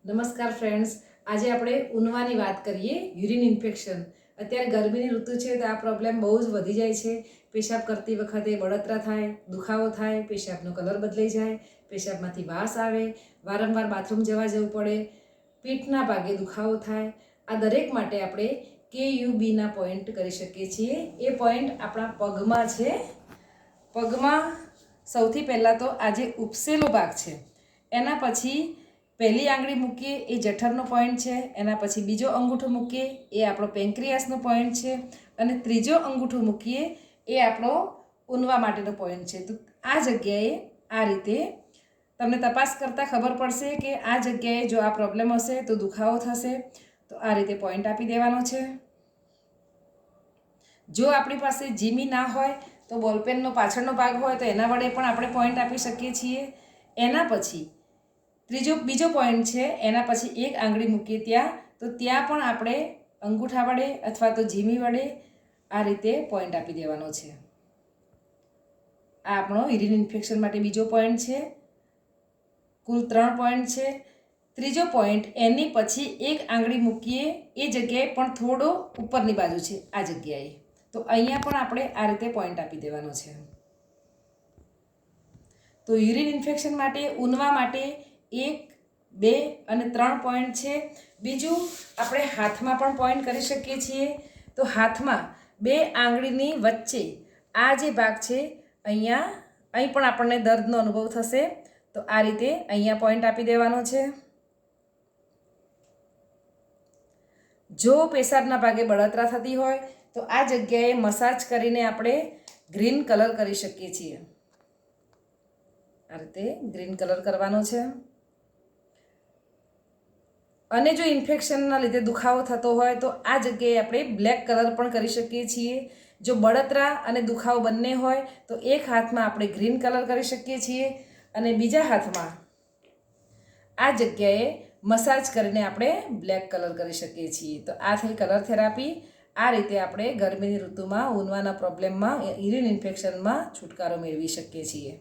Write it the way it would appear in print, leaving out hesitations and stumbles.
નમસ્કાર ફ્રેન્ડ્સ, આજે આપણે ઉનવાની વાત કરીએ. Urine infection. અત્યારે ગરમીની ઋતુ છે તો આ પ્રોબ્લેમ બહુ જ વધી જાય છે. પેશાબ કરતી વખતે બળતરા થાય, દુખાવો થાય, પેશાબનો કલર બદલાઈ જાય, પેશાબમાંથી વાસ આવે, વારંવાર બાથરૂમ જવા જવું પડે, પીઠના ભાગે દુખાવો થાય. આ દરેક માટે આપણે KUBના પોઈન્ટ કરી શકીએ છીએ. એ પોઈન્ટ આપણા પગમાં છે. પગમાં સૌથી પહેલાં તો આ જે ઉપસેલો ભાગ છે એના પછી પહેલી આંગળી મૂકીએ એ જઠરનો પોઈન્ટ છે, એના પછી બીજો અંગૂઠો મૂકીએ એ આપણો પેન્ક્રિયાસનો પોઈન્ટ છે, અને ત્રીજો અંગૂઠો મૂકીએ એ આપણો ઉનવા માટેનો પોઈન્ટ છે. તો આ જગ્યાએ આ રીતે તમને તપાસ કરતાં ખબર પડશે કે આ જગ્યાએ જો આ પ્રોબ્લેમ હશે તો દુખાવો થશે. તો આ રીતે પોઈન્ટ આપી દેવાનો છે. જો આપણી પાસે જીમી ના હોય તો બોલપેનનો પાછળનો ભાગ હોય તો એના વડે પણ આપણે પોઈન્ટ આપી શકીએ છીએ. એના પછી બીજો પોઈન્ટ છે, એના પછી એક આંગળી મૂકીએ ત્યાં, તો ત્યાં પણ આપણે અંગૂઠા વડે અથવા તો જીમી વડે આ રીતે પોઈન્ટ આપી દેવાનો છે. આ આપણો યુરિન ઇન્ફેક્શન માટે બીજો પોઈન્ટ છે. કુલ 3 પોઈન્ટ છે. ત્રીજો પોઈન્ટ એની પછી એક આંગળી મૂકીએ એ જગ્યાએ પણ થોડો ઉપરની બાજુ છે આ જગ્યાએ, તો અહીંયા પણ આપણે આ રીતે પોઈન્ટ આપી દેવાનો છે. તો યુરિન ઇન્ફેક્શન માટે, ઉનવા માટે 1, 2 અને 3 પોઈન્ટ છે. બીજું આપણે હાથમાં પણ પોઈન્ટ કરી શકીએ છીએ. તો હાથમાં 2 આંગળીની વચ્ચે આ જે ભાગ છે અહીં પણ આપણને દર્દનો અનુભવ થશે. તો આ રીતે અહીંયા પોઈન્ટ આપી દેવાનો છે. જો પેશાબના ભાગે બળતરા થતી હોય તો આ જગ્યાએ મસાજ કરીને આપણે ગ્રીન કલર કરી શકીએ છીએ. આ રીતે ગ્રીન કલર કરવાનો છે. અને જો ઇન્ફેક્શનના લીધે દુખાવો થતો હોય તો આ જગ્યાએ આપણે બ્લેક કલર પણ કરી શકીએ છીએ. જો બળતરા અને દુખાવો બંને હોય તો એક હાથમાં આપણે ગ્રીન કલર કરી શકીએ છીએ અને બીજા હાથમાં આ જગ્યાએ મસાજ કરીને આપણે બ્લેક કલર કરી શકીએ છીએ. તો આ થઈ કલર થેરાપી. આ રીતે આપણે ગરમીની ઋતુમાં ઉનવાના પ્રોબ્લેમમાં, યુરિન ઇન્ફેક્શનમાં છુટકારો મેળવી શકીએ છીએ.